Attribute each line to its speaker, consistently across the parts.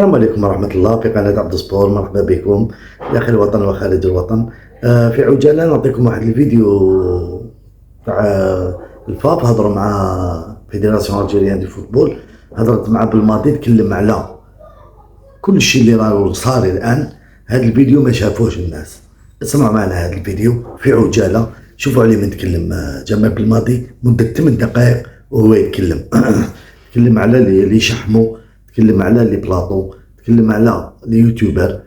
Speaker 1: السلام عليكم ورحمة الله في قناة عبد الصبور. مرحبا بكم داخل الوطن وخارج الوطن. في عجالة نعطيكم واحد الفيديو تاع الفاب. هضروا مع فيدراسيون الجيريان دي فوتبول، هضرت مع بالماضي، تكلم على كل شيء اللي راه صار الآن. هذا الفيديو ما شافوش الناس، اسمعوا معنا هذا الفيديو في عجالة، شوفوا عليه من تكلم جمال بالماضي مدة 8 دقائق وهو يتكلم. تكلم على اللي يشحموا، تكلم على لي بلاطو، تكلم على لي يوتيوبر،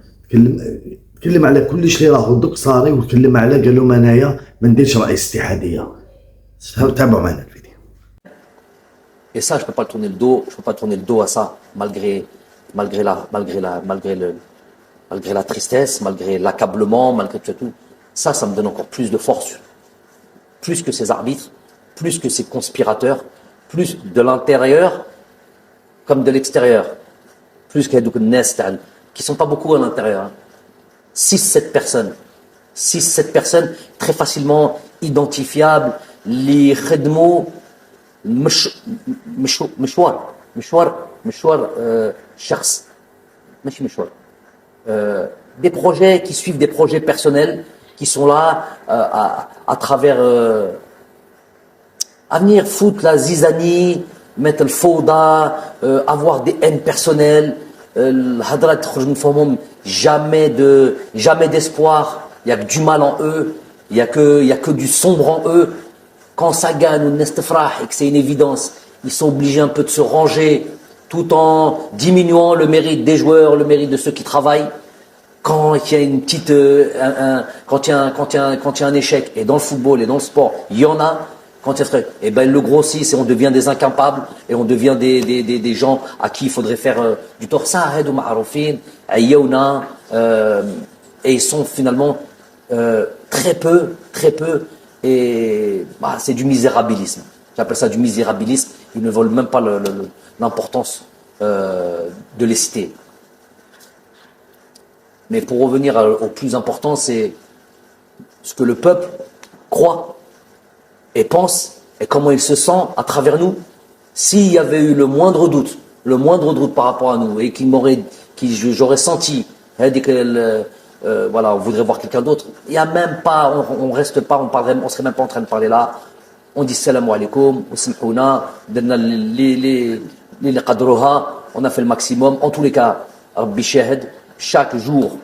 Speaker 1: تكلم على كلش اللي راهو دوك صاري، وتكلم على قال لهم انايا ما نديرش رئيس اتحاديه. تابعوا معنا الفيديو.
Speaker 2: Et ça, je peux pas tourner le dos. Je peux pas tourner le dos à ça, malgré la tristesse, malgré l'accablement, malgré tout. Ça me donne encore plus de force, plus que ces arbitres, plus que ces conspirateurs, plus de l'intérieur comme de l'extérieur, plus qu'il y a des Nestal qui sont pas beaucoup à l'intérieur. 6-7 personnes. 6-7 personnes très facilement identifiables. Les khedmo مشوار شخص ماشي مشوار. Des projets qui suivent des projets personnels qui sont là à travers à venir foutre la zizanie, mettre le fauda, avoir des haines personnelles. Jamais d'espoir. Il n'y a que du mal en eux, il y a que du sombre en eux. Quand ça gagne ou nestefrah et que c'est une évidence, ils sont obligés un peu de se ranger tout en diminuant le mérite des joueurs, le mérite de ceux qui travaillent. Quand il y a une petite, quand il y a un échec, et dans le football et dans le sport, il y en a. Quand il y a et ben ils le grossissent et on devient des incapables et on devient des gens à qui il faudrait faire du tort. Ça aide aux ma'arofin, ayyaouna, et ils sont finalement très peu, et bah, c'est du misérabilisme. J'appelle ça du misérabilisme. Ils ne veulent même pas l'importance de les citer. Mais pour revenir au plus important, c'est ce que le peuple croit et pense, et comment il se sent à travers nous. S'il y avait eu le moindre doute par rapport à nous, et j'aurais senti, voilà, on voudrait voir quelqu'un d'autre, il n'y a même pas, on reste pas, on serait même pas en train de parler là. On dit salam alaikum, on a fait le maximum. En tous les cas, Rabbi Shahed, chaque jour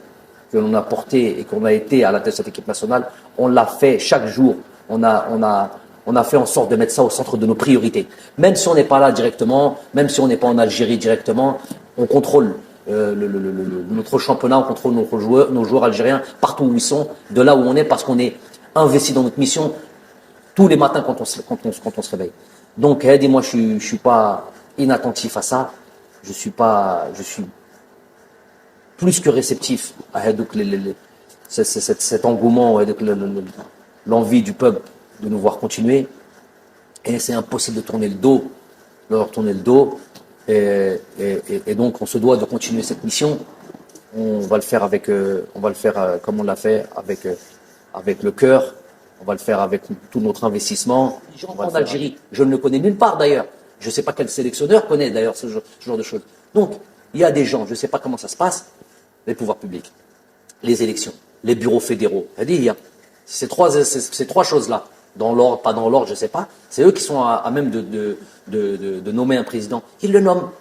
Speaker 2: que l'on a porté et qu'on a été à la tête de cette équipe nationale, on l'a fait chaque jour. On a fait en sorte de mettre ça au centre de nos priorités. Même si on n'est pas là directement, même si on n'est pas en Algérie directement, on contrôle notre championnat, on contrôle nos joueurs algériens partout où ils sont, de là où on est, parce qu'on est investi dans notre mission tous les matins quand on se réveille. Donc, moi, je suis pas inattentif à ça. Je suis plus que réceptif à cet engouement, l'envie du peuple de nous voir continuer. Et c'est impossible de leur tourner le dos. Et donc, on se doit de continuer cette mission. On va le faire comme on l'a fait, avec le cœur. On va le faire avec tout notre investissement. En Algérie, je ne le connais nulle part d'ailleurs. Je ne sais pas quel sélectionneur connaît d'ailleurs ce genre de choses. Donc, il y a des gens, je ne sais pas comment ça se passe, les pouvoirs publics, les élections, les bureaux fédéraux. Ces trois choses-là, dans l'ordre, pas dans l'ordre, je ne sais pas, c'est eux qui sont à même de nommer un président. Ils le nomment.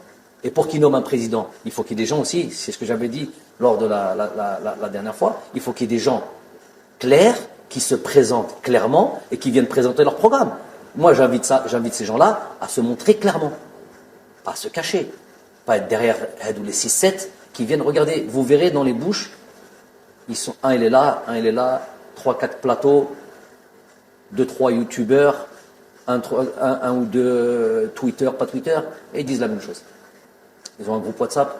Speaker 2: Et pour qu'ils nomment un président, il faut qu'il y ait des gens aussi, c'est ce que j'avais dit lors de la dernière fois, il faut qu'il y ait des gens clairs, qui se présentent clairement et qui viennent présenter leur programme. Moi, j'invite ces gens-là à se montrer clairement, pas à se cacher, pas être derrière les 6-7 qui viennent regarder. Vous verrez dans les bouches, un il est là, 3-4 plateaux, 2-3 youtubeurs, un ou deux Twitter, pas Twitter, et ils disent la même chose. Ils ont un groupe WhatsApp,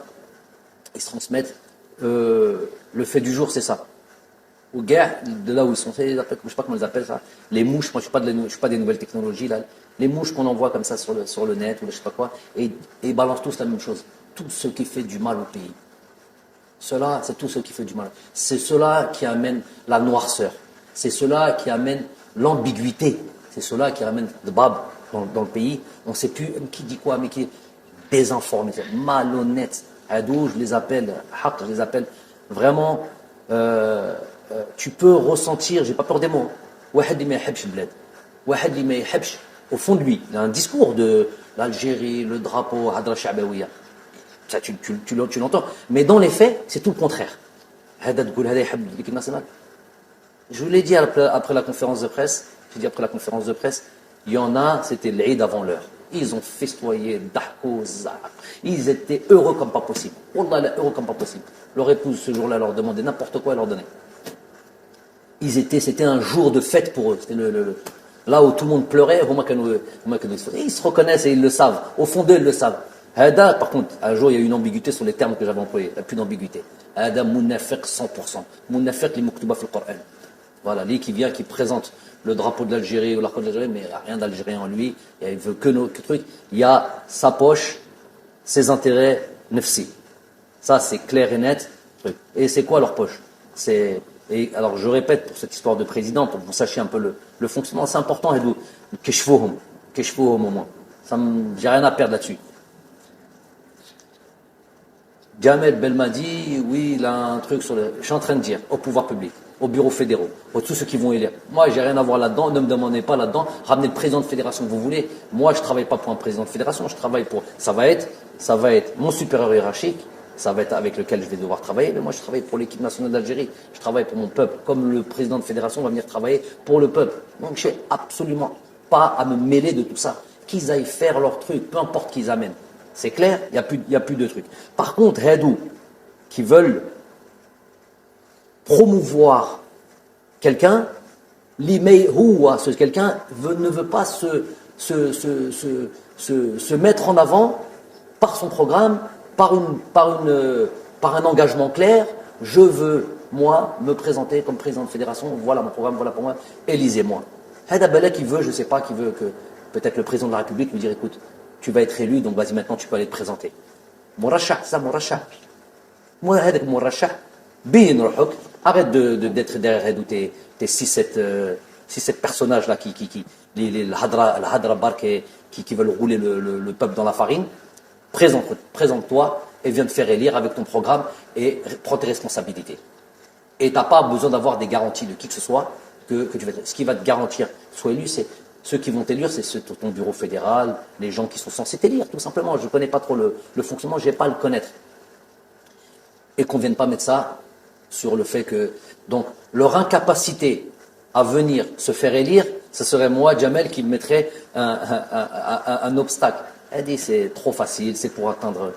Speaker 2: ils se transmettent. Le fait du jour, c'est ça. Aux gars, de là où ils sont, je ne sais pas comment ils appellent ça, les mouches, moi je ne suis pas des nouvelles technologies, là, les mouches qu'on envoie comme ça sur le net, ou je ne sais pas quoi, et ils balancent tous la même chose. Tout ce qui fait du mal au pays. Cela, c'est tout ce qui fait du mal. C'est cela qui amène la noirceur. C'est cela qui amène l'ambiguïté. C'est cela qui amène le bab dans le pays. On ne sait plus qui dit quoi, mais qui est désinformé, malhonnête. Hadou, je les appelle haq, je les appelle vraiment. Tu peux ressentir, j'ai pas peur des mots. Wahed li ma yahibsh al-blad. Wahed li ma yahibsh, au fond de lui, il a un discours de l'Algérie, le drapeau, Hadra Sha'bawiya. Ça, tu l'entends. Mais dans les faits, c'est tout le contraire. Hada tqoul hada yahib l'équipe nationale. Je vous l'ai dit après la conférence de presse. J'ai dit après la conférence de presse, il y en a, c'était l'Eid avant l'heure. Ils ont festoyé, dahko, zah. Ils étaient heureux comme pas possible. Wallah, heureux comme pas possible. Leur épouse, ce jour-là, leur demandait n'importe quoi, elle leur donnait. C'était un jour de fête pour eux. C'était là où tout le monde pleurait. Ils se reconnaissent et ils le savent. Au fond d'eux, ils le savent. Hada, par contre, un jour, il y a eu une ambiguïté sur les termes que j'avais employés. Il n'y a plus d'ambiguïté. Hada, munafiq 100%. Munafiq li muktouba fil Qur'an. Voilà, lui qui vient, qui présente le drapeau de l'Algérie ou l'arc de l'Algérie, mais il n'y a rien d'algérien en lui. Il veut que truc. Il y a sa poche, ses intérêts, nefsi. Ça, c'est clair et net. Et c'est quoi leur poche? Et alors, je répète pour cette histoire de président, pour que vous sachiez un peu le fonctionnement, c'est important, Hedou. Keshfouhum au moins. J'ai rien à perdre là-dessus. Jamel Belmadi, oui, il a un truc sur je suis en train de dire, au pouvoir public, aux bureaux fédéraux, aux tous ceux qui vont élire. Moi, j'ai rien à voir là-dedans, ne me demandez pas là-dedans, ramenez le président de fédération que vous voulez. Moi, je travaille pas pour un président de fédération, je travaille pour, ça va être mon supérieur hiérarchique, ça va être avec lequel je vais devoir travailler, mais moi, je travaille pour l'équipe nationale d'Algérie, je travaille pour mon peuple, comme le président de fédération va venir travailler pour le peuple. Donc, je n'ai absolument pas à me mêler de tout ça. Qu'ils aillent faire leur truc, peu importe qu'ils amènent. C'est clair, il n'y a plus de trucs. Par contre, Hadou, qui veulent promouvoir quelqu'un, ce quelqu'un ne veut pas se mettre en avant par son programme, par un engagement clair. Je veux, moi, me présenter comme président de fédération. Voilà mon programme, voilà pour moi. Élisez-moi. Hada Bala qui veut, je ne sais pas, qui veut que peut-être le président de la République lui dise, écoute, tu vas être élu, donc vas-y maintenant tu peux aller te présenter. Morachah, ça Morachah. Moi, هذاك Morachah, bin rohok. Arrête d'être derrière tes 6-7 personnages là les Hadra Bark qui veulent rouler le peuple dans la farine. Présente-toi et viens te faire élire avec ton programme et prends tes responsabilités. Et tu n'as pas besoin d'avoir des garanties de qui que ce soit que tu vas. Ce qui va te garantir soit élu, c'est ceux qui vont t'élire, c'est ton bureau fédéral, les gens qui sont censés t'élire, tout simplement. Je ne connais pas trop le fonctionnement, je ne vais pas le connaître. Et qu'on ne vienne pas mettre ça sur le fait que, donc, leur incapacité à venir se faire élire, ce serait moi, Jamel, qui mettrait un obstacle. Elle dit, c'est trop facile, c'est pour atteindre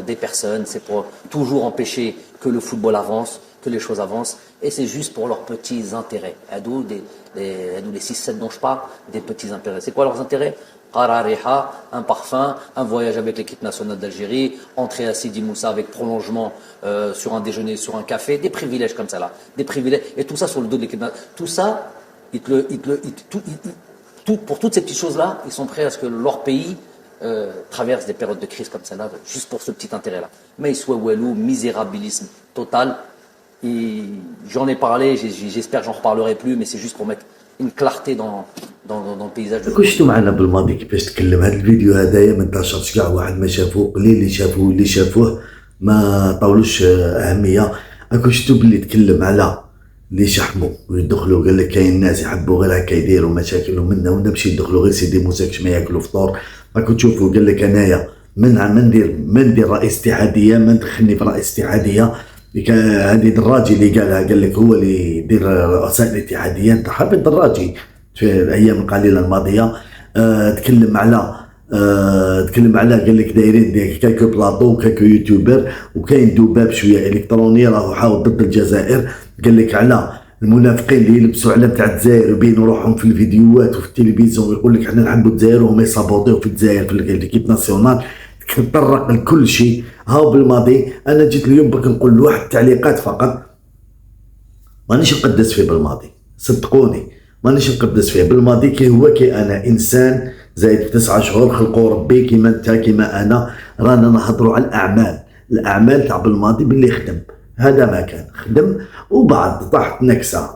Speaker 2: des personnes, c'est pour toujours empêcher que le football avance, que les choses avancent, et c'est juste pour leurs petits intérêts. D'où les 6-7 dont je parle, des petits intérêts. C'est quoi leurs intérêts? Qarariha, un parfum, un voyage avec l'équipe nationale d'Algérie, entrer à Sidi Moussa avec prolongement sur un déjeuner, sur un café, des privilèges comme ça là, des privilèges, et tout ça sur le dos de l'équipe nationale. Tout ça, pour toutes ces petites choses-là, ils sont prêts à ce que leur pays traverse des périodes de crise comme ça là, juste pour ce petit intérêt-là. Mais il soit walou, misérabilisme total. Et j'en ai parlé, j'espère que j'en reparlerai plus, mais c'est juste pour mettre une clarté dans le paysage.
Speaker 1: كون شفتوا معنا بالماضي كيفاش تكلم هذا الفيديو هذايا ما انتشرش كاع واحد ما شافوه قليل اللي شافوه ما طولوش اهميه. كون شفتوا باللي تكلم على اللي شحموا ويدخلوا قال لك كاين ناس يحبوا غير هكا يديروا مشاكل ومنا ونمشي يدخلوا غير سيدي موسى كش ما ياكلوا فطور. راكم تشوفوا قال لك انايا ما ندير رئيس اتحاديه ما ندخلني في رئيس اتحاديه. هذه دراجي اللي قال لك هو اللي يدير رؤساء الاتحاديه. انت حبيب دراجي في الايام القليله الماضيه تكلم على قال لك دايرين كاكو بلاطو وكاكو يوتيوبر وكاين دباب شويه الكترونيه راهو حاول ضد الجزائر. قال لك على المنافقين اللي يلبسوا علم تاع الجزائر ويبينوا روحهم في الفيديوهات وفي التلفزيون ويقول لك احنا نحبوا الجزائر وهم يصابوطيو في الجزائر في ليكيب ناسيونال. تطرق لكل شيء. هاو بالماضي انا جيت اليوم بك نقول له واحد التعليقات فقط مانيش نقدس فيه بالماضي، صدقوني مانيش نقدس فيه بالماضي. كي هو كي انا انسان زايد في 9 شهور خلقوا ربي كيما انت كيما انا رانا نهضروا على الاعمال تاع بالماضي باللي خدم. هذا ما كان خدم وبعد طاحت نكسه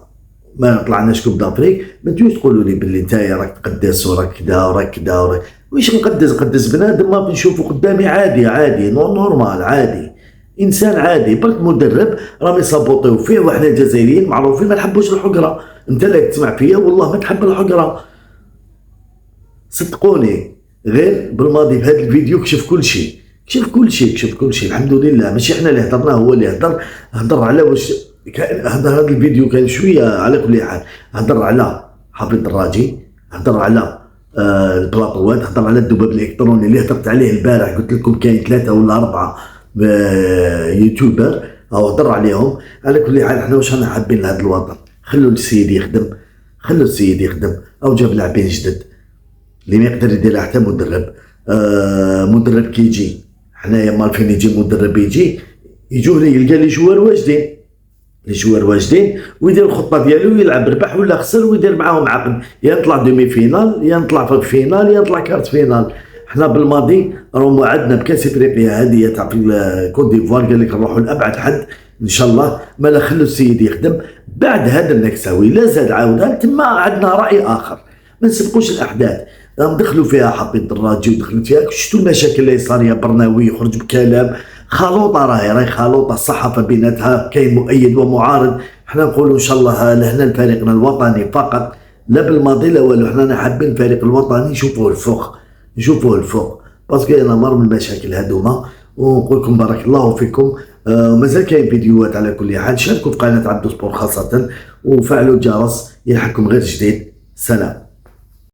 Speaker 1: ما طلعناش كوب دافريك. ما تجوش تقولوا لي باللي نتايا راك تقدس وراك كدا وراك كدا ويش نقدس بنادم ما بنشوفه قدامي عادي نورمال عادي، انسان عادي، برك مدرب راهم يصابوطيو فيه، وحنا الجزائريين معروفين ما نحبوش الحقره. انت اللي تسمع فيا والله ما تحب الحقره، صدقوني. غير بالماضي في هذا الفيديو كشف كل شيء الحمد لله. ماشي احنا اللي هضرنا، هو اللي هضر على واش هذا الفيديو كان شويه. على كل حال هضر على حفيظ الراجي، هضر على البلاطوات، هضر على الذباب الالكتروني اللي هضرت عليه البارح، قلت لكم كاين 3 ولا 4 يوتيوبر او هضر عليهم. على كل حال احنا واش رانا حابين لهذا الوطن؟ خلوا السيد يخدم، او جاب لاعبين جدد اللي ما يقدر يدير حتى مدرب كي يجي. حنايا مالفين يجي مدرب يجوه يلقى لي جوار واجدين ويدير الخطه ديالو ويلعب، ربح ولا خسر ويدير معاهم عقد، يا نطلع دومي فينال يا نطلع في الفينال يا نطلع كارت فينال. حنا بالماضي راهم وعدنا بكاس افريقيا هذه تاع في كوت ديفوار، قال لك نروحوا لابعد حد ان شاء الله. مالا خلوا السيد يخدم. بعد هذا النكساوي لا زاد عاودها تما عندنا راي اخر، ما نسبقوش الاحداث. راهم دخلوا فيها حفيظ الراجي ودخلت فيها، شفتوا المشاكل اللي صاريه. برناوي يخرج بكلام خلوطه، راهي خلوطه، الصحافه بيناتها كاين مؤيد ومعارض. حنا نقولوا ان شاء الله لهنا فريقنا الوطني فقط، لا بالماضي لا والو. حنا حابين الفريق الوطني نشوفوه الفوق باسكو انا مر من المشاكل هذوما. ونقول لكم بارك الله فيكم. مازال كاين فيديوهات. على كل حال شاركوا في قناه عبدو سبور خاصه، وفعلوا الجرس يلحقكم غير جديد. سلام.